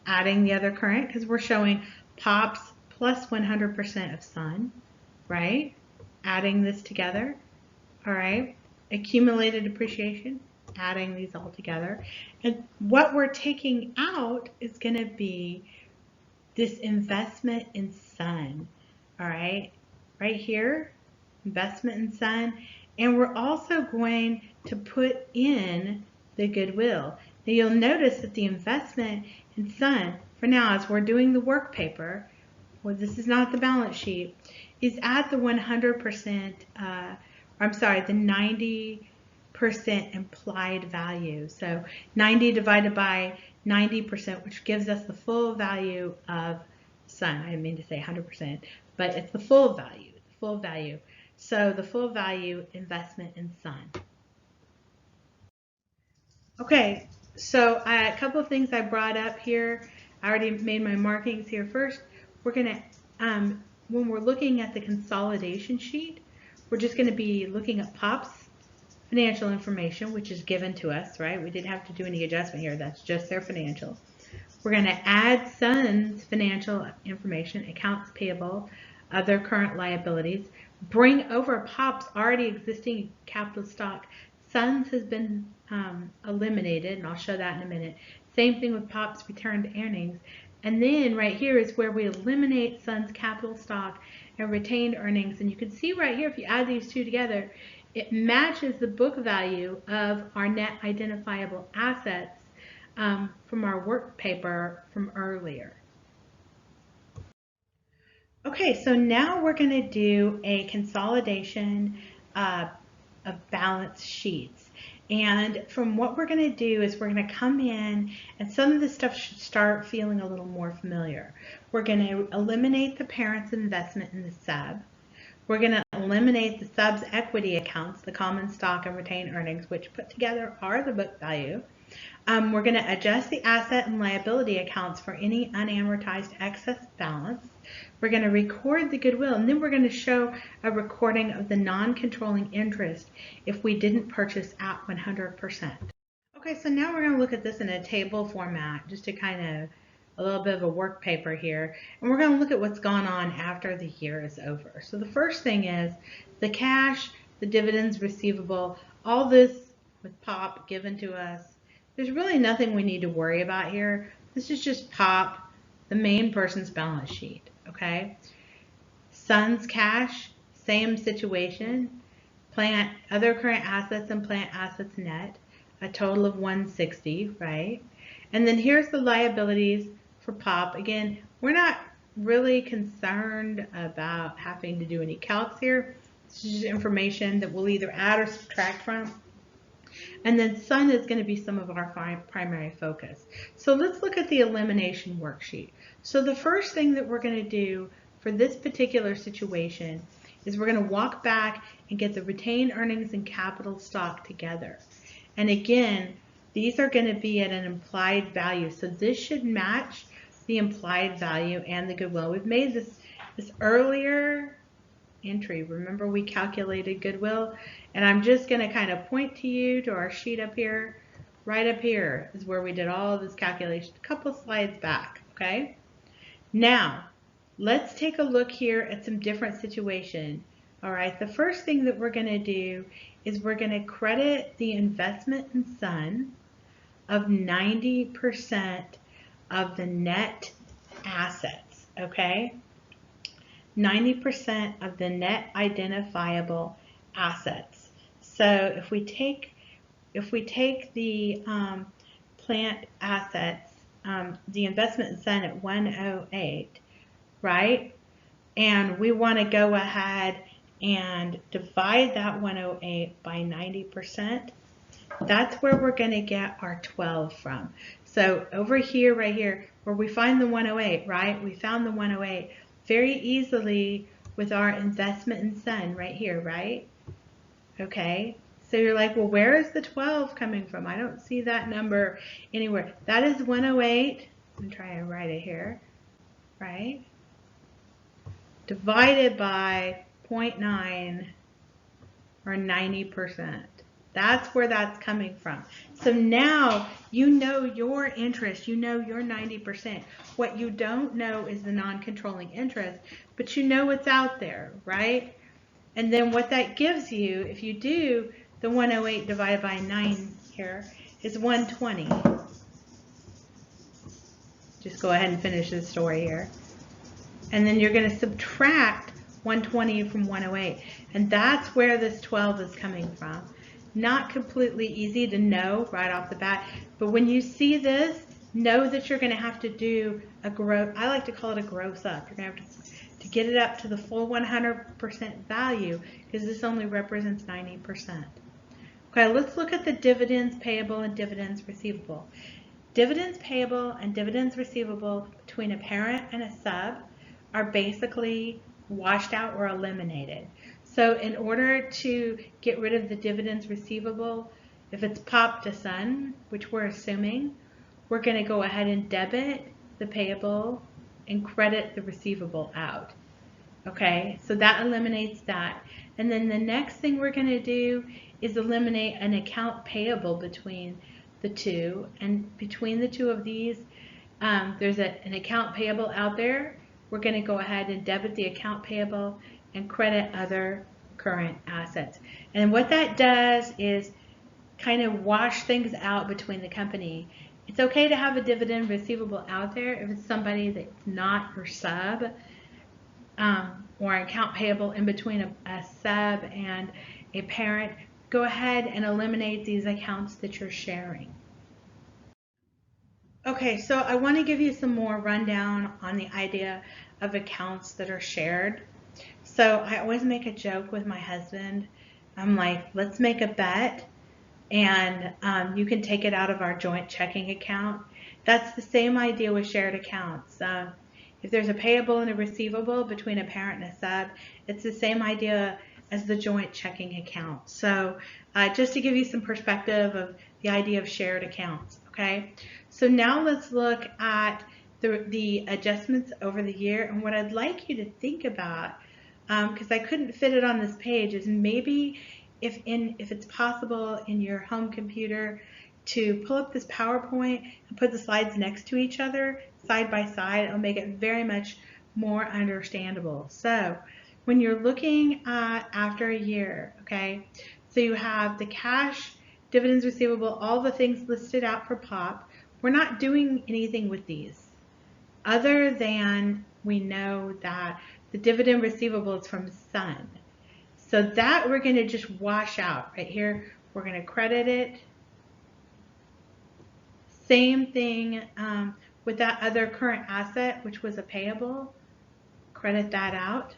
A: Adding the other current, because we're showing POPs plus 100% of Sun, right? Adding this together, all right? Accumulated depreciation, adding these all together. And what we're taking out is going to be this investment in Sun, all right? Right here, investment in Sun. And we're also going to put in the goodwill. Now you'll notice that the investment in Sun, for now, as we're doing the work paper, well, this is not the balance sheet, is at the 100%, I'm sorry, the 90% implied value. So 90 divided by 90%, which gives us the full value of Sun. I didn't mean to say 100%, but it's the full value, So the full value investment in Sun. Okay, so a couple of things I brought up here. I already made my markings here first. We're going to, when we're looking at the consolidation sheet, we're just going to be looking at POP's financial information, which is given to us, right? We didn't have to do any adjustment here. That's just their financial. We're going to add Sun's financial information, accounts payable, other current liabilities, bring over POP's already existing capital stock. Sun's has been eliminated, and I'll show that in a minute. Same thing with POP's returned earnings. And then right here is where we eliminate Sun's capital stock and retained earnings. And you can see right here, if you add these two together, it matches the book value of our net identifiable assets from our work paper from earlier. Okay, so now we're going to do a consolidation of balance sheets. And from what we're going to do is we're going to come in, and some of this stuff should start feeling a little more familiar. We're going to eliminate the parent's investment in the sub. We're going to eliminate the sub's equity accounts, the common stock and retained earnings, which put together are the book value. We're going to adjust the asset and liability accounts for any unamortized excess balance. We're going to record the goodwill, and then we're going to show a recording of the non-controlling interest if we didn't purchase at 100%. Okay, so now we're going to look at this in a table format just to kind of a little bit of a work paper here, and we're going to look at what's gone on after the year is over. So the first thing is the cash, the dividends receivable, all this with POP given to us. There's really nothing we need to worry about here. This is just POP, the main person's balance sheet, okay? Son's cash, same situation. Plant, other current assets and plant assets net, a total of 160, right? And then here's the liabilities for POP. Again, we're not really concerned about having to do any calcs here. This is just information that we'll either add or subtract from. And then Son is going to be some of our primary focus. So let's look at the elimination worksheet. So the first thing that we're going to do for this particular situation is we're going to walk back and get the retained earnings and capital stock together. And again, these are going to be at an implied value. So this should match the implied value and the goodwill. We've made this earlier entry. Remember, we calculated goodwill, and I'm just going to kind of point to you to our sheet up here. Right up here is where we did all of this calculation a couple slides back, okay? Now, let's take a look here at some different situations. All right, the first thing that we're going to do is we're going to credit the investment in Son of 90% of the net assets, okay? 90% of the net identifiable assets. So if we take the plant assets, the investment in Son at 108, right? And we want to go ahead and divide that 108 by 90%. That's where we're going to get our 12 from. So over here, right here, where we find the 108, right? We found the 108 very easily with our investment in Son right here, right? Okay. So you're like, well, where is the 12 coming from? I don't see that number anywhere. That is 108. I'm trying to write it here, right? Divided by 0.9 or 90%. That's where that's coming from. So now you know your interest, you know your 90%. What you don't know is the non-controlling interest, but you know it's out there, right? And then what that gives you, if you do the 108 divided by 9 here, is 120. Just go ahead and finish this story here. And then you're going to subtract 120 from 108. And that's where this 12 is coming from. Not completely easy to know right off the bat, but when you see this, know that you're going to have to do a gross, I like to call it a gross up. You're going to have to get it up to the full 100% value because this only represents 90%. Okay, let's look at the dividends payable and dividends receivable. Dividends payable and dividends receivable between a parent and a sub are basically washed out or eliminated. So in order to get rid of the dividends receivable, if it's POP to Son, which we're assuming, we're going to go ahead and debit the payable and credit the receivable out. Okay, so that eliminates that. And then the next thing we're going to do is eliminate an account payable between the two. And between the two of these, there's an account payable out there. We're going to go ahead and debit the account payable and credit other current assets. And what that does is kind of wash things out between the company. It's okay to have a dividend receivable out there if it's somebody that's not your sub, or an account payable in between a sub and a parent. Go ahead and eliminate these accounts that you're sharing. Okay, so I want to give you some more rundown on the idea of accounts that are shared. So I always make a joke with my husband. I'm like, let's make a bet and you can take it out of our joint checking account. That's the same idea with shared accounts. If there's a payable and a receivable between a parent and a sub, it's the same idea as the joint checking account. So just to give you some perspective of the idea of shared accounts, okay? So now let's look at the adjustments over the year, and what I'd like you to think about, because I couldn't fit it on this page, is maybe if it's possible in your home computer, to pull up this PowerPoint and put the slides next to each other, side by side. It'll make it very much more understandable. So when you're looking at after a year, okay, so you have the cash, dividends receivable, all the things listed out for POP. We're not doing anything with these other than we know that the dividend receivable is from Sun. So that we're going to just wash out right here. We're going to credit it. Same thing with that other current asset, which was a payable. Credit that out.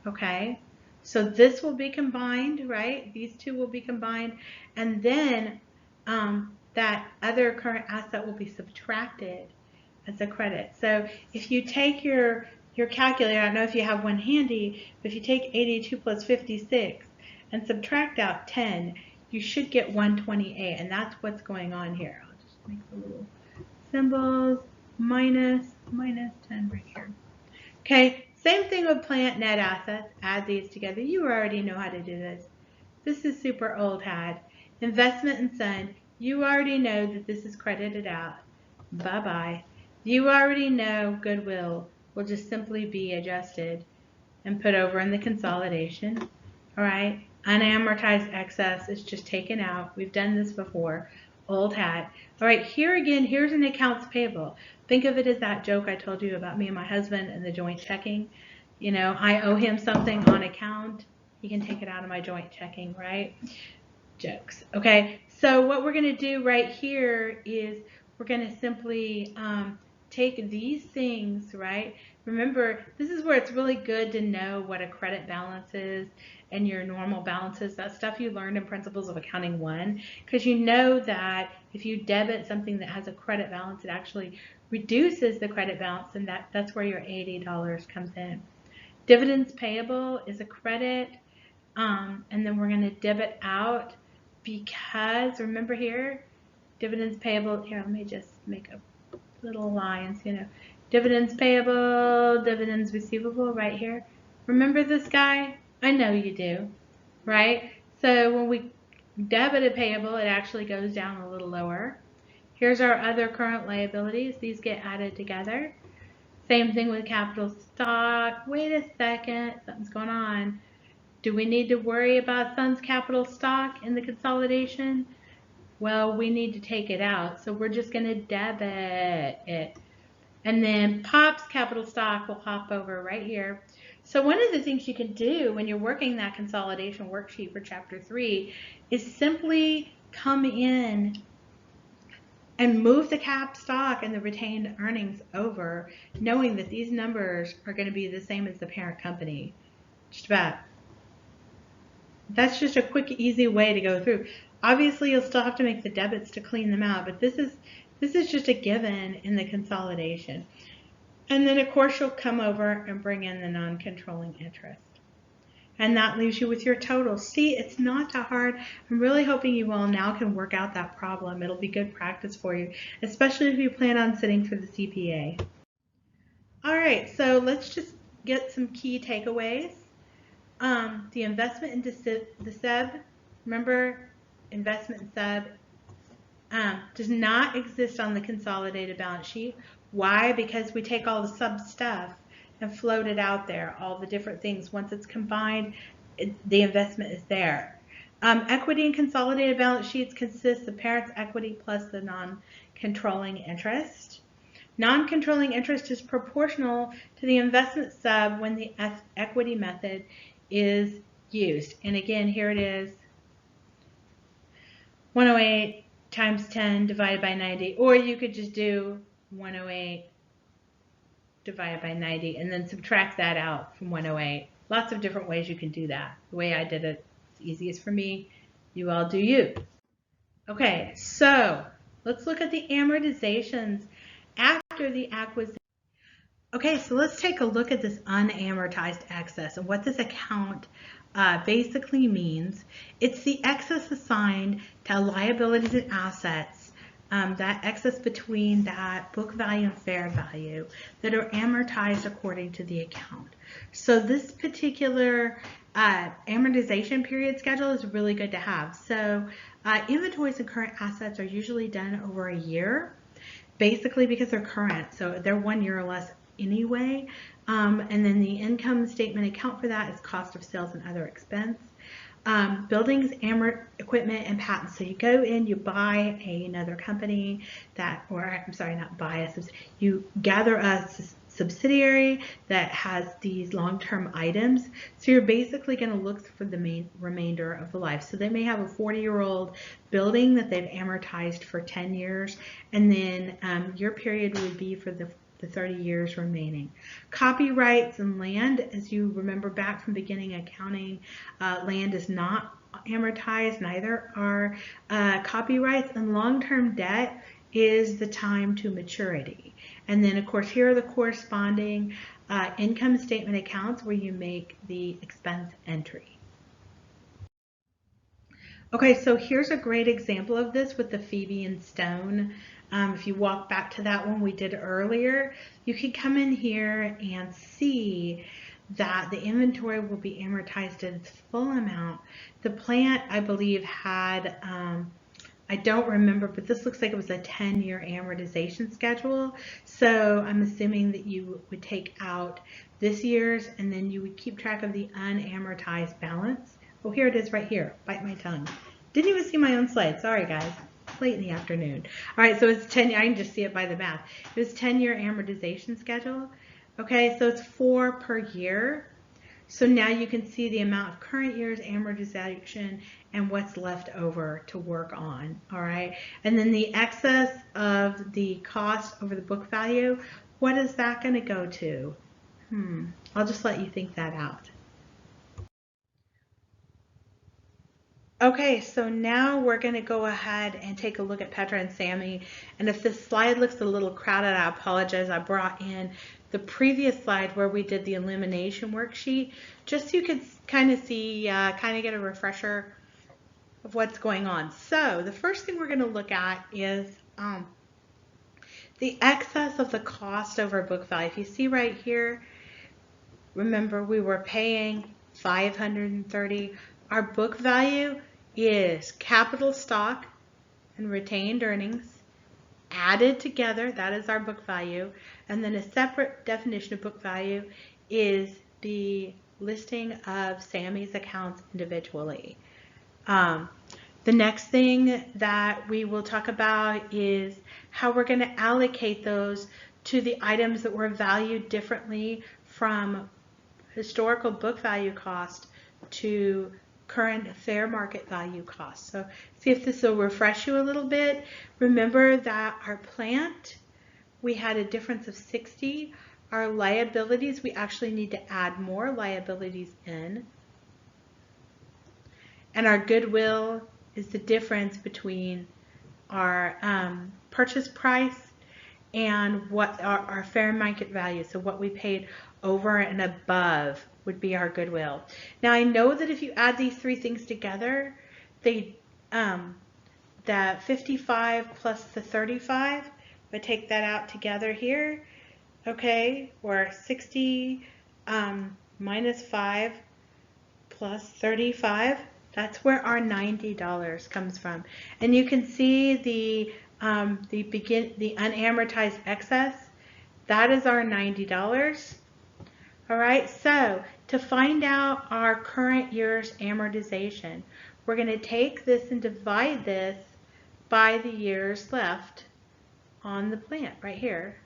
A: Okay. So this will be combined, right? These two will be combined. And then that other current asset will be subtracted as a credit. So if you take your calculator, I don't know if you have one handy, but if you take 82 plus 56 and subtract out 10, you should get 128, and that's what's going on here. I'll just make the little symbols, minus 10 right here. Okay, same thing with plant net assets. Add these together. You already know how to do this. This is super old hat. Investment in Sun. You already know that this is credited out. Bye-bye. You already know goodwill will just simply be adjusted and put over in the consolidation. All right. Unamortized excess is just taken out. We've done this before. Old hat. All right. Here again, here's an accounts payable. Think of it as that joke I told you about me and my husband and the joint checking. You know, I owe him something on account. He can take it out of my joint checking, right? Jokes. Okay. So what we're going to do right here is we're going to simply take these things, right? Remember, this is where it's really good to know what a credit balance is and your normal balances. That stuff you learned in Principles of Accounting 1, because you know that if you debit something that has a credit balance, it actually reduces the credit balance, and that's where your $80 comes in. Dividends payable is a credit, and then we're going to debit out because, remember here, dividends payable, here, let me just make a little lines, you know, dividends payable, dividends receivable right here. Remember this guy? I know you do, right? So when we debit a payable, it actually goes down a little lower. Here's our other current liabilities. These get added together. Same thing with capital stock. Wait a second, something's going on. Do we need to worry about Sun's capital stock in the consolidation? Well, we need to take it out, so we're just going to debit it. And then POP's capital stock will hop over right here. So one of the things you can do when you're working that consolidation worksheet for Chapter 3 is simply come in and move the cap stock and the retained earnings over, knowing that these numbers are going to be the same as the parent company. Just about. That's just a quick, easy way to go through. Obviously, you'll still have to make the debits to clean them out, but this is just a given in the consolidation. And then, of course, you'll come over and bring in the non-controlling interest. And that leaves you with your total. See, it's not that hard. I'm really hoping you all now can work out that problem. It'll be good practice for you, especially if you plan on sitting for the CPA. All right, so let's just get some key takeaways. The investment into the sub, remember, investment in sub does not exist on the consolidated balance sheet. Why? Because we take all the sub stuff and float it out there, all the different things. Once it's combined, the investment is there. Equity in consolidated balance sheets consists of parent's equity plus the non-controlling interest. Non-controlling interest is proportional to the investment sub when the equity method is used. And again, here it is, 108 times 10 divided by 90, or you could just do 108 divided by 90 and then subtract that out from 108. Lots of different ways you can do that. The way I did it is easiest for me. You all do you. Okay, so let's look at the amortizations after the acquisition. Okay, so let's take a look at this unamortized excess and what this account basically means. It's the excess assigned to liabilities and assets, that excess between that book value and fair value that are amortized according to the account. So this particular amortization period schedule is really good to have. So Inventories and current assets are usually done over a year, basically because they're current, so they're 1 year or less anyway. And then the income statement account for that is cost of sales and other expense. Buildings, equipment, and patents. So you go in, you buy another company that, or I'm sorry, not buy you gather a subsidiary that has these long-term items. So you're basically going to look for the remainder of the life. So they may have a 40-year-old building that they've amortized for 10 years, and then your period would be for the 30 years remaining. Copyrights and land, as you remember back from beginning accounting, land is not amortized, neither are copyrights, and long-term debt is the time to maturity. And then of course here are the corresponding income statement accounts where you make the expense entry. Okay, so here's a great example of this with the Phoebe and Stone. If you walk back to that one we did earlier, you can come in here and see that the inventory will be amortized at its full amount. The plant, I believe, had, I don't remember, but this looks like it was a 10-year amortization schedule. So I'm assuming that you would take out this year's and then you would keep track of the unamortized balance. Oh, here it is right here. Bite my tongue. Didn't even see my own slide. Sorry, guys. Late in the afternoon. All right, so it's 10. I can just see it by the math. It was 10-year amortization schedule. Okay, so it's 4 per year. So now you can see the amount of current year's amortization and what's left over to work on. All right, and then the excess of the cost over the book value, what is that going to go to? I'll just let you think that out. Okay, so now we're going to go ahead and take a look at Petra and Sammy. And if this slide looks a little crowded, I apologize. I brought in the previous slide where we did the elimination worksheet, just so you could kind of see, kind of get a refresher of what's going on. So the first thing we're going to look at is the excess of the cost over book value. If you see right here, remember we were paying $530. Our book value is capital stock and retained earnings added together. That is our book value. And then a separate definition of book value is the listing of Sammy's accounts individually. The next thing that we will talk about is how we're going to allocate those to the items that were valued differently from historical book value cost to current fair market value cost. So see if this will refresh you a little bit. Remember that our plant, we had a difference of 60. Our liabilities, we actually need to add more liabilities in. And our goodwill is the difference between our purchase price and what our fair market value, so what we paid over and above would be our goodwill. Now I know that if you add these three things together, they the 55 plus the 35, if I take that out together here, okay, or 60 minus 5 plus 35, that's where our $90 comes from. And you can see the unamortized excess, that is our $90. All right, so to find out our current year's amortization, we're going to take this and divide this by the years left on the plant right here.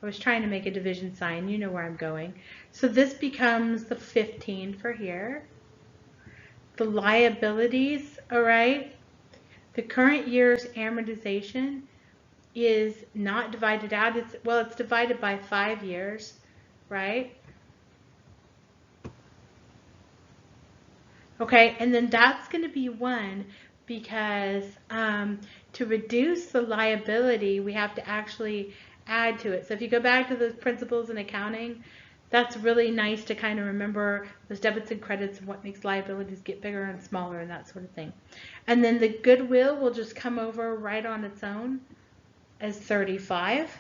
A: I was trying to make a division sign, you know where I'm going. So this becomes the 15 for here. The liabilities, all right, the current year's amortization is not divided out. It's divided by 5 years, right? Okay, and then that's going to be 1 because to reduce the liability, we have to actually add to it. So if you go back to those principles in accounting, that's really nice to kind of remember those debits and credits and what makes liabilities get bigger and smaller and that sort of thing. And then the goodwill will just come over right on its own as 35.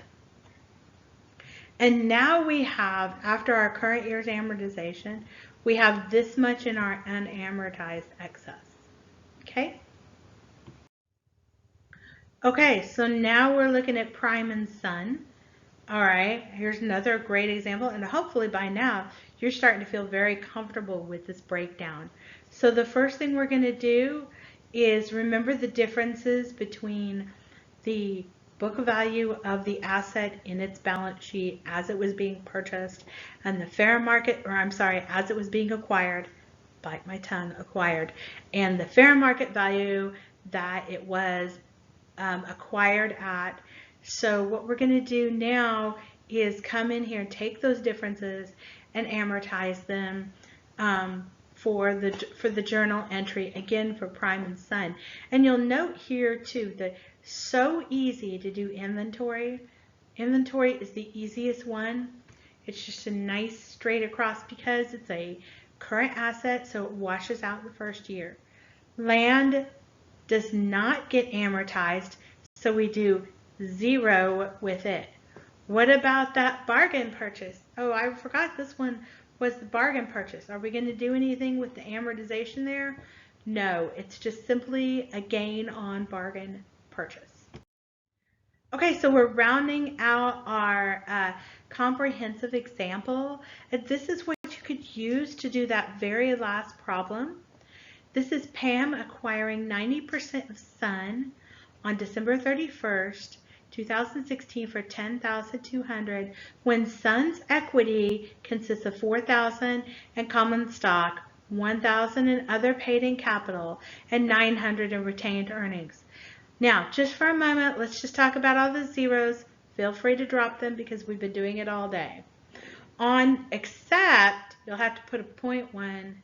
A: And now we have, after our current year's amortization, we have this much in our unamortized excess. Okay? Okay, so now we're looking at prime and sun. All right, here's another great example, and hopefully by now you're starting to feel very comfortable with this breakdown. So the first thing we're going to do is remember the differences between the book value of the asset in its balance sheet as it was being purchased and the fair market, or I'm sorry, as it was being acquired, bite my tongue, acquired, and the fair market value that it was acquired at. So what we're going to do now is come in here and take those differences and amortize them for the journal entry, again for prime and sun. And you'll note here too that so easy to do inventory. Inventory is the easiest one. It's just a nice straight across because it's a current asset, so it washes out the first year. Land does not get amortized, so we do 0 with it. What about that bargain purchase? Oh, I forgot this one was the bargain purchase. Are we going to do anything with the amortization there? No, it's just simply a gain on bargain purchase. Okay, so we're rounding out our comprehensive example. And this is what you could use to do that very last problem. This is Pam acquiring 90% of Sun on December 31st, 2016 for $10,200 when Sun's equity consists of $4,000 in common stock, $1,000 in other paid-in capital, and $900 in retained earnings. Now, just for a moment, let's just talk about all the zeros. Feel free to drop them because we've been doing it all day. On except, you'll have to put a 0.1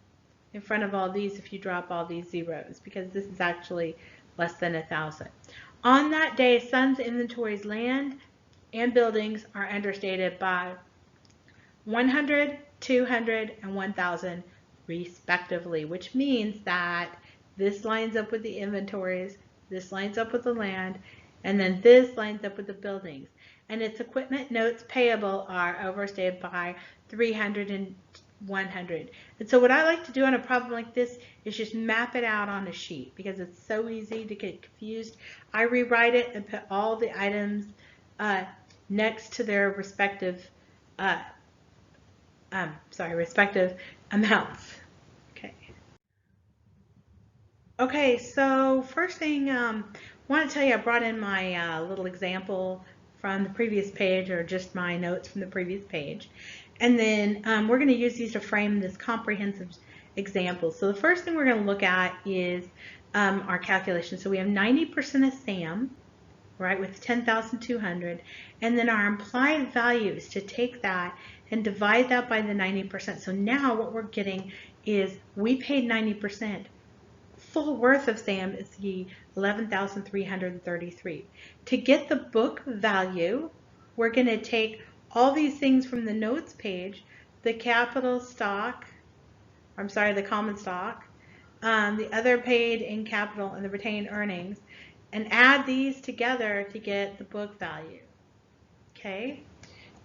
A: in front of all these if you drop all these zeros, because this is actually less than 1,000. On that day, Sun's inventories, land and buildings are understated by 100, 200, and 1,000 respectively, which means that this lines up with the inventories, this lines up with the land, and then this lines up with the buildings. And its equipment notes payable are overstated by 300 and 100. And so what I like to do on a problem like this is just map it out on a sheet because it's so easy to get confused. I rewrite it and put all the items next to their respective respective amounts. Okay, so first thing, I want to tell you I brought in my little example from the previous page, or just my notes from the previous page. And then we're going to use these to frame this comprehensive example. So the first thing we're going to look at is our calculation. So we have 90% of SAM, right, with 10,200. And then our implied value is to take that and divide that by the 90%. So now what we're getting is we paid 90%. Full worth of SAM is the 11,333. To get the book value, we're going to take all these things from the notes page, the capital stock, the common stock, the other paid in capital, and the retained earnings, and add these together to get the book value. Okay?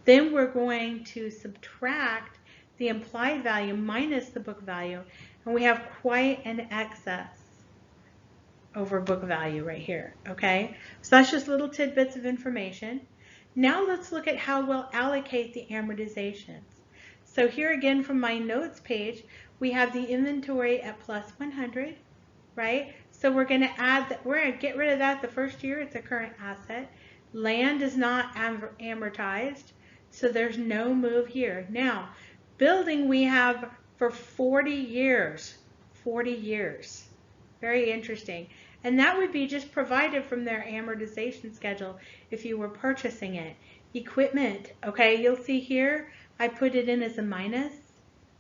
A: Then we're going to subtract the implied value minus the book value, and we have quite an excess over book value right here. Okay? So that's just little tidbits of information. Now let's look at how we'll allocate the amortizations. So here again from my notes page, we have the inventory at plus 100, right? So we're going to add that, we're going to get rid of that the first year. It's a current asset. Land is not amortized, so there's no move here. Now, building we have for 40 years. 40 years. Very interesting. And that would be just provided from their amortization schedule if you were purchasing it. Equipment, okay, you'll see here I put it in as a minus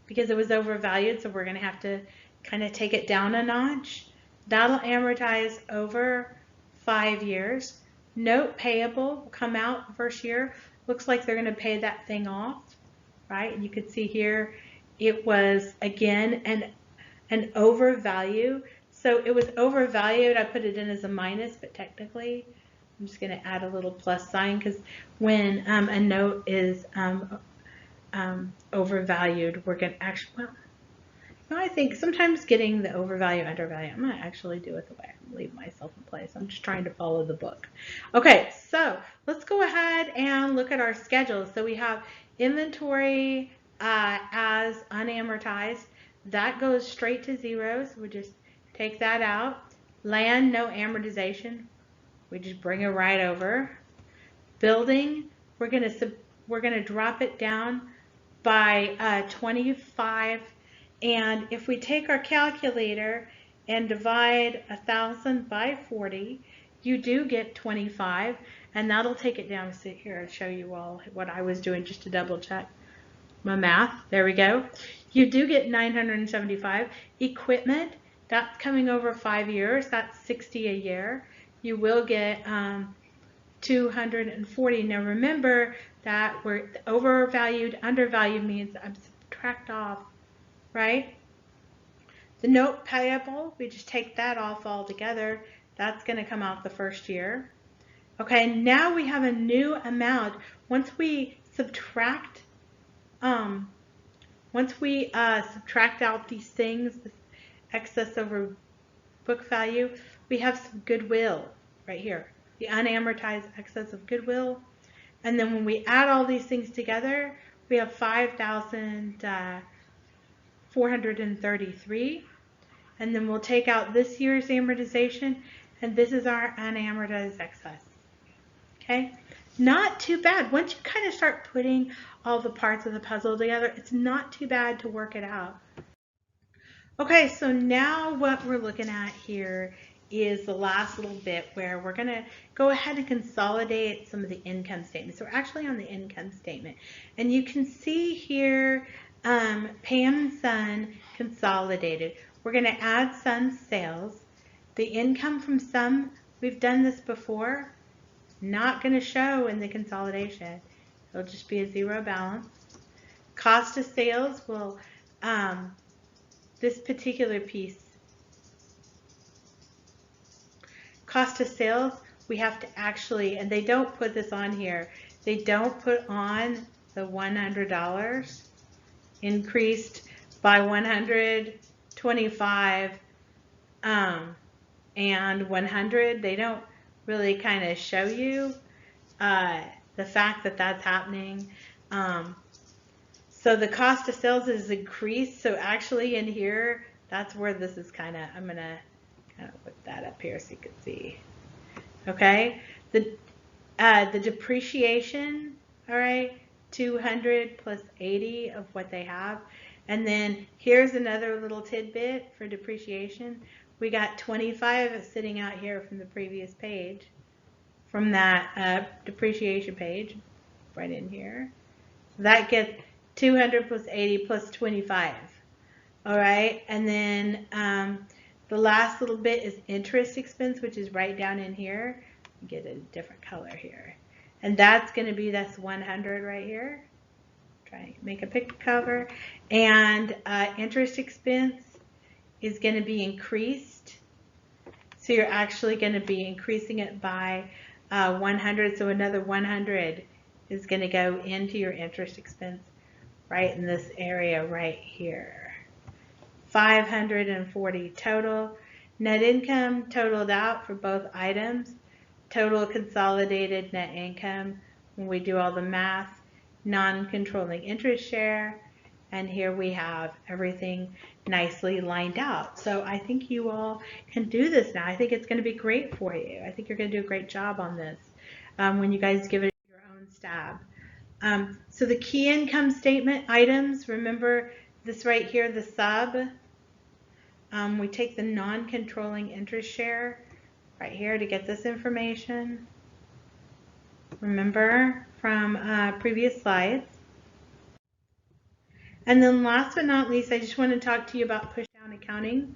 A: because it was overvalued, so we're going to have to kind of take it down a notch. That'll amortize over 5 years. Note payable will come out the first year. Looks like they're going to pay that thing off, right? You could see here it was, again, an overvalue. So it was overvalued. I put it in as a minus, but technically I'm just going to add a little plus sign because when a note is overvalued, we're going to actually, well, I think sometimes getting the overvalue, undervalue, I'm going to actually do it the way I leave myself in place. I'm just trying to follow the book. Okay, so let's go ahead and look at our schedule. So we have inventory as unamortized. That goes straight to zero, so we just take that out. Land, no amortization. We just bring it right over. Building, we're gonna drop it down by 25, and if we take our calculator and divide 1,000 by 40, you do get 25, and that'll take it down. Sit here and show you all what I was doing just to double check my math. There we go. You do get 975. Equipment, that's coming over 5 years. That's 60 a year. You will get 240. Now remember that we're overvalued, undervalued means I'm subtract off, right? The note payable, we just take that off altogether. That's going to come out the first year. Okay, now we have a new amount. Once we subtract out these things, this excess over book value, we have some goodwill right here. The unamortized excess of goodwill. And then when we add all these things together, we have 5,433. And then we'll take out this year's amortization, and this is our unamortized excess. Okay? Not too bad. Once you kind of start putting all the parts of the puzzle together, it's not too bad to work it out. Okay, so now what we're looking at here is the last little bit where we're going to go ahead and consolidate some of the income statements. So we're actually on the income statement. And you can see here Pam and Son consolidated. We're going to add Son's sales. The income from some, we've done this before, not going to show in the consolidation. It'll just be a zero balance. Cost of sales will, this particular piece, cost of sales, we have to actually, and they don't put this on here, they don't put on the $100 increased by 125 and 100. They don't really kind of show you the fact that that's happening. So the cost of sales is increased. So actually in here, that's where this is kind of, I'm going to kind of put that up here so you can see. Okay, the depreciation, all right, 200 plus 80 of what they have. And then here's another little tidbit for depreciation. We got 25 sitting out here from the previous page, from that depreciation page, right in here. So that gets 200 plus 80 plus 25. All right, and then the last little bit is interest expense, which is right down in here. Get a different color here. And that's going to be, that's 100 right here. Try and make a picture cover. And interest expense is going to be increased. So you're actually going to be increasing it by 100. So another 100 is going to go into your interest expense right in this area right here. 540 total. Net income totaled out for both items. Total consolidated net income when we do all the math. Non-controlling interest share. And here we have everything nicely lined out. So I think you all can do this now. I think it's going to be great for you. I think you're going to do a great job on this when you guys give it your own stab. So the key income statement items, remember this right here, the sub. We take the non-controlling interest share right here to get this information. Remember from previous slides. And then last but not least, I just want to talk to you about push-down accounting.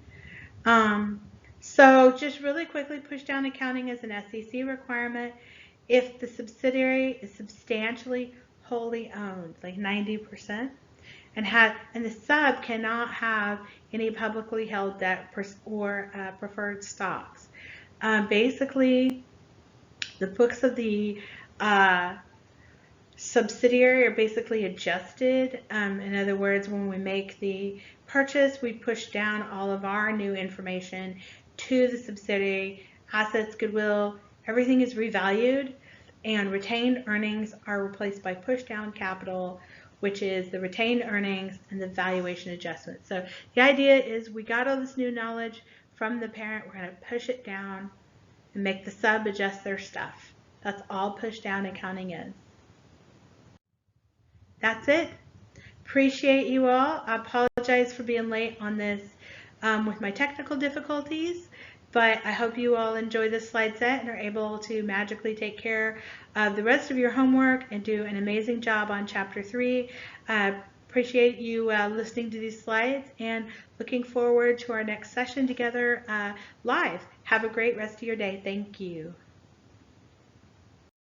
A: So just really quickly, push-down accounting is an SEC requirement if the subsidiary is substantially wholly owned, like 90%. And the sub cannot have any publicly held debt or preferred stocks. Basically, the books of the subsidiary are basically adjusted. In other words, when we make the purchase, we push down all of our new information to the subsidiary. Assets, goodwill, everything is revalued, and retained earnings are replaced by push down capital, which is the retained earnings and the valuation adjustment. So the idea is we got all this new knowledge from the parent, we're going to push it down and make the sub adjust their stuff. That's all push down accounting is. That's it. Appreciate you all. I apologize for being late on this with my technical difficulties, but I hope you all enjoy this slide set and are able to magically take care of the rest of your homework and do an amazing job on Chapter 3. Appreciate you listening to these slides and looking forward to our next session together live. Have a great rest of your day. Thank you.